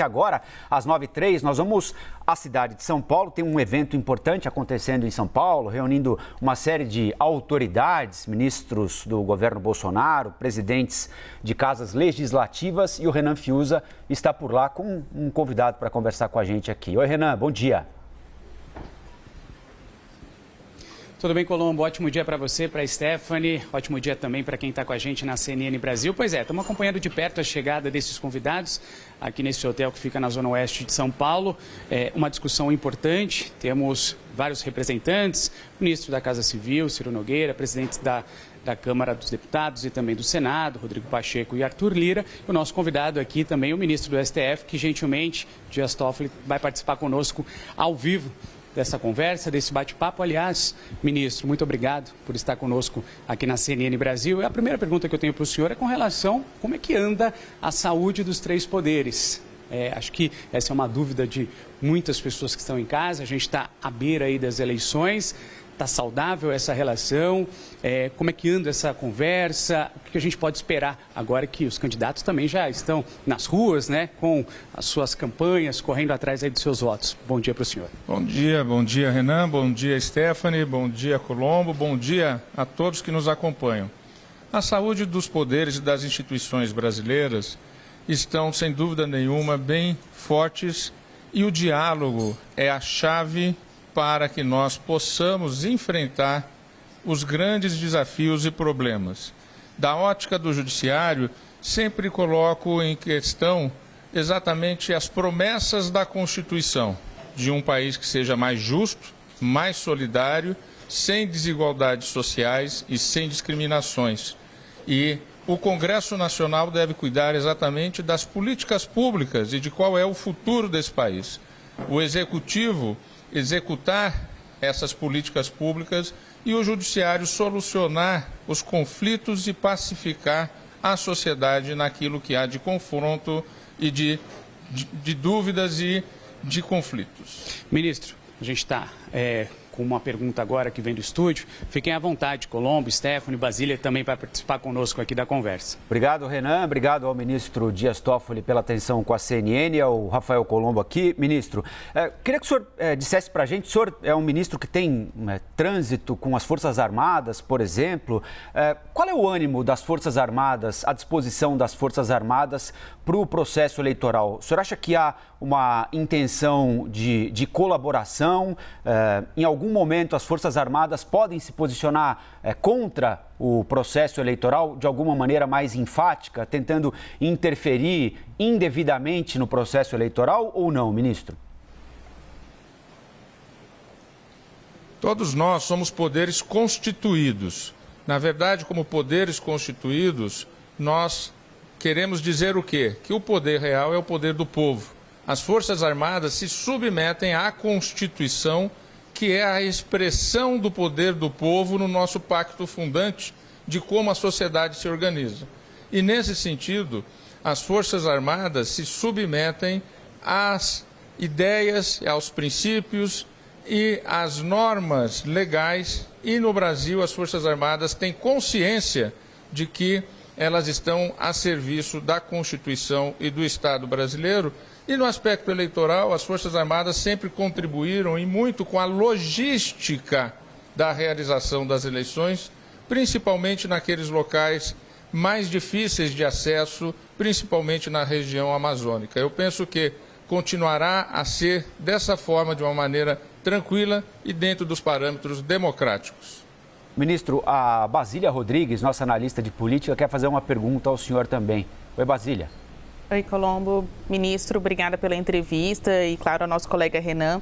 Agora, às 9h03, nós vamos à cidade de São Paulo. Tem um evento importante acontecendo em São Paulo, reunindo uma série de autoridades, ministros do governo Bolsonaro, presidentes de casas legislativas, e o Renan Fiuza está por lá com um convidado para conversar com a gente aqui. Oi, Renan, bom dia. Tudo bem, Colombo? Ótimo dia para você, para a Stephanie. Ótimo dia também para quem está com a gente na CNN Brasil. Pois é, estamos acompanhando de perto a chegada desses convidados aqui nesse hotel que fica na zona oeste de São Paulo. É uma discussão importante. Temos vários representantes, ministro da Casa Civil, Ciro Nogueira, presidentes da Câmara dos Deputados e também do Senado, Rodrigo Pacheco e Arthur Lira. E o nosso convidado aqui também, o ministro do STF, que gentilmente, Dias Toffoli, vai participar conosco ao vivo dessa conversa, desse bate-papo. Aliás, ministro, muito obrigado por estar conosco aqui na CNN Brasil. E a primeira pergunta que eu tenho para o senhor é com relação a como é que anda a saúde dos três poderes. Acho que essa é uma dúvida de muitas pessoas que estão em casa. A gente está à beira aí das eleições. Está saudável essa relação? Como é que anda essa conversa? O que a gente pode esperar agora que os candidatos também já estão nas ruas, né, com as suas campanhas, correndo atrás aí dos seus votos? Bom dia para o senhor. Bom dia, Renan, bom dia, Stephanie, bom dia, Colombo, bom dia a todos que nos acompanham. A saúde dos poderes e das instituições brasileiras estão, sem dúvida nenhuma, bem fortes, e o diálogo é a chave para que nós possamos enfrentar os grandes desafios e problemas. Da ótica do judiciário, sempre coloco em questão exatamente as promessas da Constituição, de um país que seja mais justo, mais solidário, sem desigualdades sociais e sem discriminações. E o Congresso Nacional deve cuidar exatamente das políticas públicas e de qual é o futuro desse país. O Executivo executar essas políticas públicas e o judiciário solucionar os conflitos e pacificar a sociedade naquilo que há de confronto e de dúvidas e de conflitos. Ministro, a gente está com uma pergunta agora que vem do estúdio. Fiquem à vontade, Colombo, Stephanie, Basília também vai participar conosco aqui da conversa. Obrigado, Renan. Obrigado ao ministro Dias Toffoli pela atenção com a CNN, ao Rafael Colombo aqui. Ministro, queria que o senhor dissesse para a gente, o senhor é um ministro que tem trânsito com as Forças Armadas, por exemplo. Qual é o ânimo das Forças Armadas, a disposição das Forças Armadas para o processo eleitoral? O senhor acha que há uma intenção de colaboração? Em algum momento as Forças Armadas podem se posicionar contra o processo eleitoral de alguma maneira mais enfática, tentando interferir indevidamente no processo eleitoral ou não, ministro? Todos nós somos poderes constituídos. Na verdade, como poderes constituídos, nós queremos dizer o quê? Que o poder real é o poder do povo. As Forças Armadas se submetem à Constituição, que é a expressão do poder do povo no nosso pacto fundante de como a sociedade se organiza. E, nesse sentido, as Forças Armadas se submetem às ideias, aos princípios e às normas legais, e no Brasil as Forças Armadas têm consciência de que elas estão a serviço da Constituição e do Estado brasileiro. E no aspecto eleitoral, as Forças Armadas sempre contribuíram e muito com a logística da realização das eleições, principalmente naqueles locais mais difíceis de acesso, principalmente na região amazônica. Eu penso que continuará a ser dessa forma, de uma maneira tranquila e dentro dos parâmetros democráticos. Ministro, a Basília Rodrigues, nossa analista de política, quer fazer uma pergunta ao senhor também. Oi, Basília. Oi, Colombo. Ministro, obrigada pela entrevista e, claro, ao nosso colega Renan.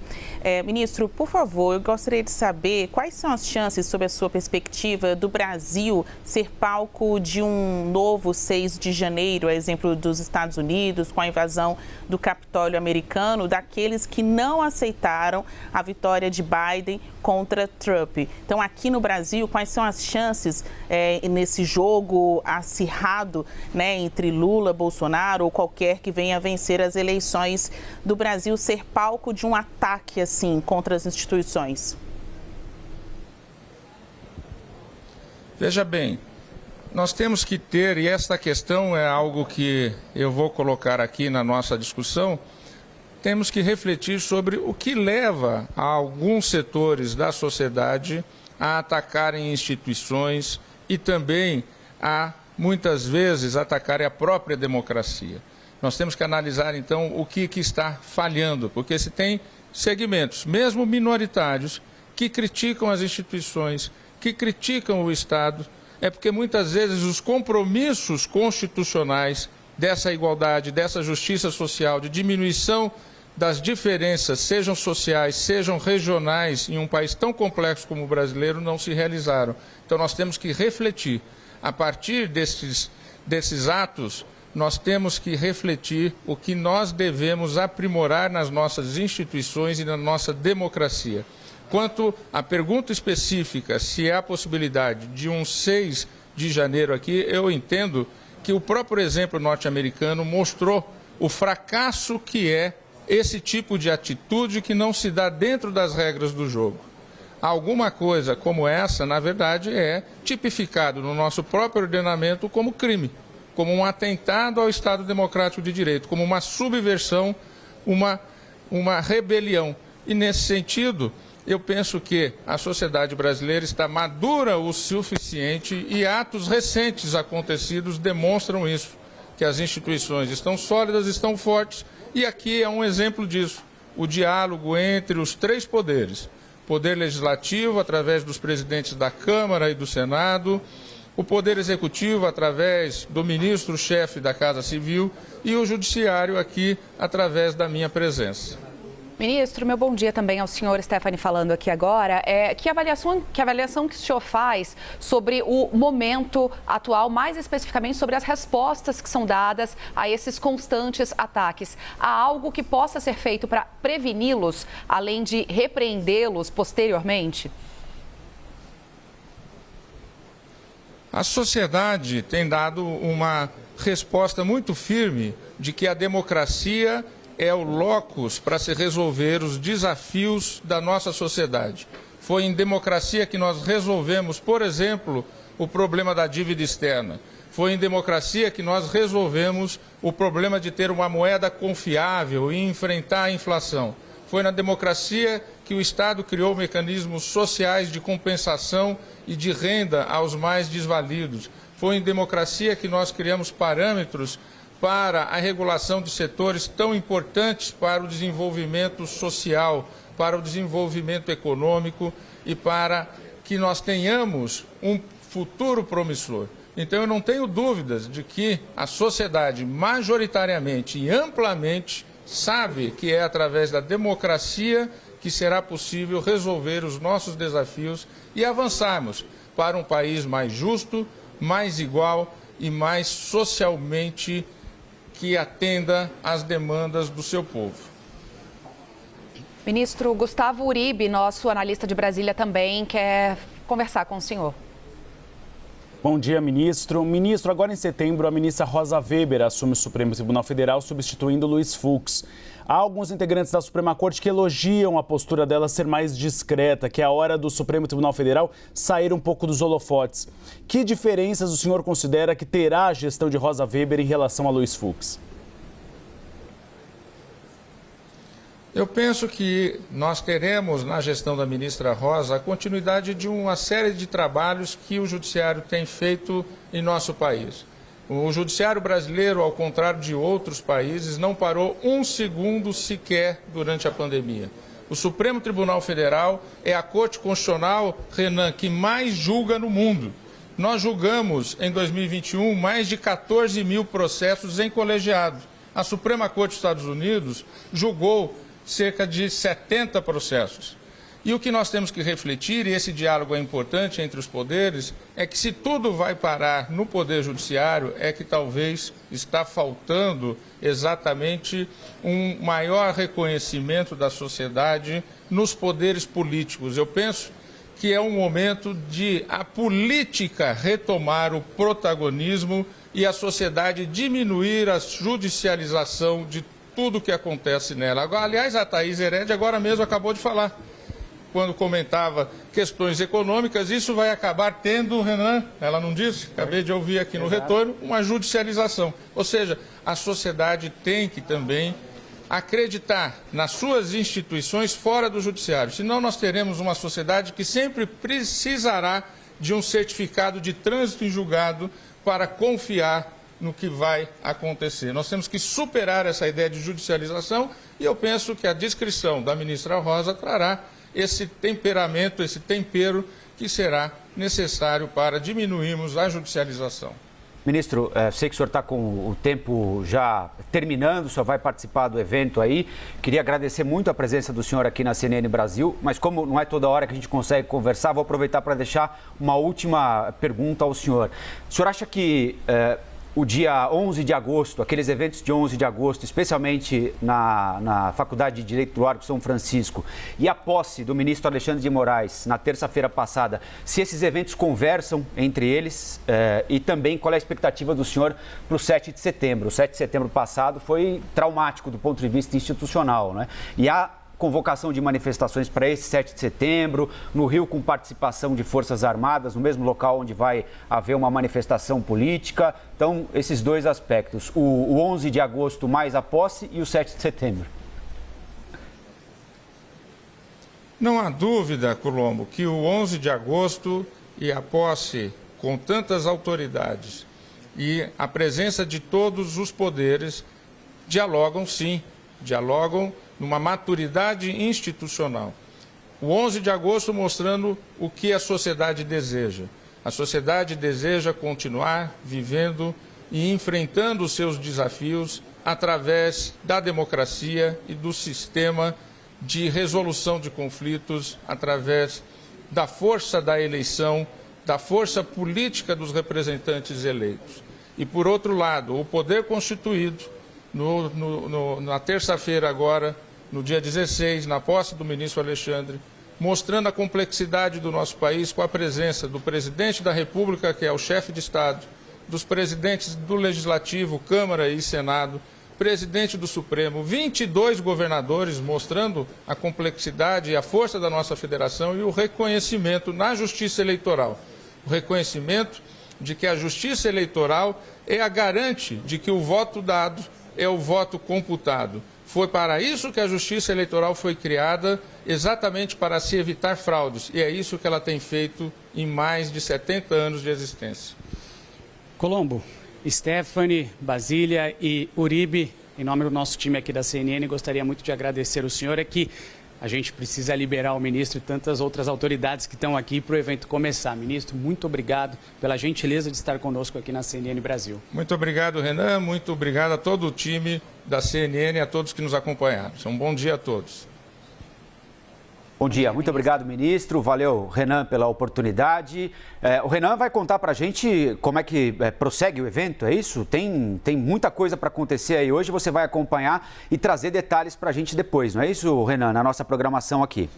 Ministro, por favor, eu gostaria de saber quais são as chances, sob a sua perspectiva, do Brasil ser palco de um novo 6 de janeiro, a exemplo dos Estados Unidos, com a invasão do Capitólio americano, daqueles que não aceitaram a vitória de Biden contra Trump. Então, aqui no Brasil, quais são as chances nesse jogo acirrado, né, entre Lula, Bolsonaro ou qualquer que venha a vencer as eleições, do Brasil ser palco de um ataque assim contra as instituições? Veja bem, nós temos que ter, e esta questão é algo que eu vou colocar aqui na nossa discussão, temos que refletir sobre o que leva a alguns setores da sociedade a atacarem instituições e também a, muitas vezes, atacarem a própria democracia. Nós temos que analisar, então, o que está falhando, porque se tem segmentos, mesmo minoritários, que criticam as instituições, que criticam o Estado, é porque muitas vezes os compromissos constitucionais dessa igualdade, dessa justiça social, de diminuição das diferenças, sejam sociais, sejam regionais, em um país tão complexo como o brasileiro, não se realizaram. Então nós temos que refletir. A partir desses atos, nós temos que refletir o que nós devemos aprimorar nas nossas instituições e na nossa democracia. Quanto à pergunta específica, se há possibilidade de um 6 de janeiro aqui, eu entendo que o próprio exemplo norte-americano mostrou o fracasso que é esse tipo de atitude que não se dá dentro das regras do jogo. Alguma coisa como essa, na verdade, é tipificado no nosso próprio ordenamento como crime, como um atentado ao Estado Democrático de Direito, como uma subversão, uma rebelião. E, nesse sentido, eu penso que a sociedade brasileira está madura o suficiente e atos recentes acontecidos demonstram isso, que as instituições estão sólidas, estão fortes, e aqui é um exemplo disso, o diálogo entre os três poderes, Poder Legislativo, através dos presidentes da Câmara e do Senado, o Poder Executivo, através do ministro-chefe da Casa Civil, e o Judiciário aqui, através da minha presença. Ministro, meu bom dia também ao senhor. Stephanie falando aqui agora. Que avaliação que o senhor faz sobre o momento atual, mais especificamente sobre as respostas que são dadas a esses constantes ataques? Há algo que possa ser feito para preveni-los, além de repreendê-los posteriormente? A sociedade tem dado uma resposta muito firme de que a democracia é o locus para se resolver os desafios da nossa sociedade. Foi em democracia que nós resolvemos, por exemplo, o problema da dívida externa. Foi em democracia que nós resolvemos o problema de ter uma moeda confiável e enfrentar a inflação. Foi na democracia que o Estado criou mecanismos sociais de compensação e de renda aos mais desvalidos. Foi em democracia que nós criamos parâmetros para a regulação de setores tão importantes para o desenvolvimento social, para o desenvolvimento econômico e para que nós tenhamos um futuro promissor. Então, eu não tenho dúvidas de que a sociedade, majoritariamente e amplamente, sabe que é através da democracia que será possível resolver os nossos desafios e avançarmos para um país mais justo, mais igual e mais socialmente que atenda às demandas do seu povo. Ministro Gustavo Uribe, nosso analista de Brasília, também quer conversar com o senhor. Bom dia, ministro. Ministro, agora em setembro, a ministra Rosa Weber assume o Supremo Tribunal Federal, substituindo Luiz Fux. Há alguns integrantes da Suprema Corte que elogiam a postura dela ser mais discreta, que é a hora do Supremo Tribunal Federal sair um pouco dos holofotes. Que diferenças o senhor considera que terá a gestão de Rosa Weber em relação a Luiz Fux? Eu penso que nós teremos na gestão da ministra Rosa a continuidade de uma série de trabalhos que o Judiciário tem feito em nosso país. O Judiciário brasileiro, ao contrário de outros países, não parou um segundo sequer durante a pandemia. O Supremo Tribunal Federal é a Corte Constitucional, Renan, que mais julga no mundo. Nós julgamos, em 2021, mais de 14 mil processos em colegiado. A Suprema Corte dos Estados Unidos julgou cerca de 70 processos. E o que nós temos que refletir, e esse diálogo é importante entre os poderes, é que se tudo vai parar no Poder Judiciário, é que talvez está faltando exatamente um maior reconhecimento da sociedade nos poderes políticos. Eu penso que é um momento de a política retomar o protagonismo e a sociedade diminuir a judicialização de tudo o que acontece nela. Aliás, a Thaís Heredia agora mesmo acabou de falar. quando comentava questões econômicas, isso vai acabar tendo, Renan, ela não disse, acabei de ouvir aqui no retorno, uma judicialização. Ou seja, a sociedade tem que também acreditar nas suas instituições fora do judiciário. Senão nós teremos uma sociedade que sempre precisará de um certificado de trânsito em julgado para confiar no que vai acontecer. Nós temos que superar essa ideia de judicialização e eu penso que a descrição da ministra Rosa trará esse temperamento, esse tempero que será necessário para diminuirmos a judicialização. Ministro, sei que o senhor está com o tempo já terminando, o senhor vai participar do evento aí. Queria agradecer muito a presença do senhor aqui na CNN Brasil, mas como não é toda hora que a gente consegue conversar, vou aproveitar para deixar uma última pergunta ao senhor. O senhor acha que o dia 11 de agosto, aqueles eventos de 11 de agosto, especialmente na Faculdade de Direito do Largo São Francisco, e a posse do ministro Alexandre de Moraes na terça-feira passada, se esses eventos conversam entre eles e também qual é a expectativa do senhor para o 7 de setembro? O 7 de setembro passado foi traumático do ponto de vista institucional, né? E há convocação de manifestações para esse 7 de setembro, no Rio com participação de Forças Armadas, no mesmo local onde vai haver uma manifestação política. Então, esses dois aspectos, o 11 de agosto mais a posse e o 7 de setembro. Não há dúvida, Colombo, que o 11 de agosto e a posse com tantas autoridades e a presença de todos os poderes dialogam, sim, dialogam numa maturidade institucional. O 11 de agosto mostrando o que a sociedade deseja. A sociedade deseja continuar vivendo e enfrentando os seus desafios através da democracia e do sistema de resolução de conflitos, através da força da eleição, da força política dos representantes eleitos. E, por outro lado, o poder constituído, na terça-feira agora, no dia 16, na posse do ministro Alexandre, mostrando a complexidade do nosso país com a presença do presidente da República, que é o chefe de Estado, dos presidentes do Legislativo, Câmara e Senado, presidente do Supremo, 22 governadores, mostrando a complexidade e a força da nossa federação e o reconhecimento na Justiça Eleitoral. O reconhecimento de que a Justiça Eleitoral é a garante de que o voto dado é o voto computado. Foi para isso que a Justiça Eleitoral foi criada, exatamente para se evitar fraudes. E é isso que ela tem feito em mais de 70 anos de existência. Colombo, Stephanie, Basília e Uribe, em nome do nosso time aqui da CNN, gostaria muito de agradecer o senhor aqui. A gente precisa liberar o ministro e tantas outras autoridades que estão aqui para o evento começar. Ministro, muito obrigado pela gentileza de estar conosco aqui na CNN Brasil. Muito obrigado, Renan. Muito obrigado a todo o time da CNN e a todos que nos acompanharam. Um bom dia a todos. Bom dia, muito obrigado, ministro. Valeu, Renan, pela oportunidade. O Renan vai contar para a gente como é que prossegue o evento, é isso? Tem muita coisa para acontecer aí hoje, você vai acompanhar e trazer detalhes para a gente depois, não é isso, Renan, na nossa programação aqui?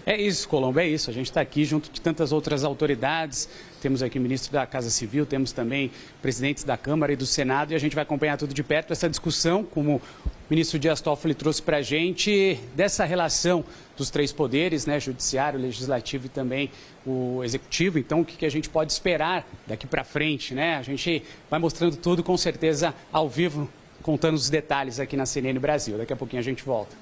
É isso, Colombo, é isso. A gente está aqui junto de tantas outras autoridades. Temos aqui o ministro da Casa Civil, temos também presidentes da Câmara e do Senado e a gente vai acompanhar tudo de perto essa discussão, como o ministro Dias Toffoli trouxe para a gente, dessa relação dos três poderes, né, judiciário, legislativo e também o executivo. Então, o que a gente pode esperar daqui para frente, né? A gente vai mostrando tudo, com certeza, ao vivo, contando os detalhes aqui na CNN Brasil. Daqui a pouquinho a gente volta.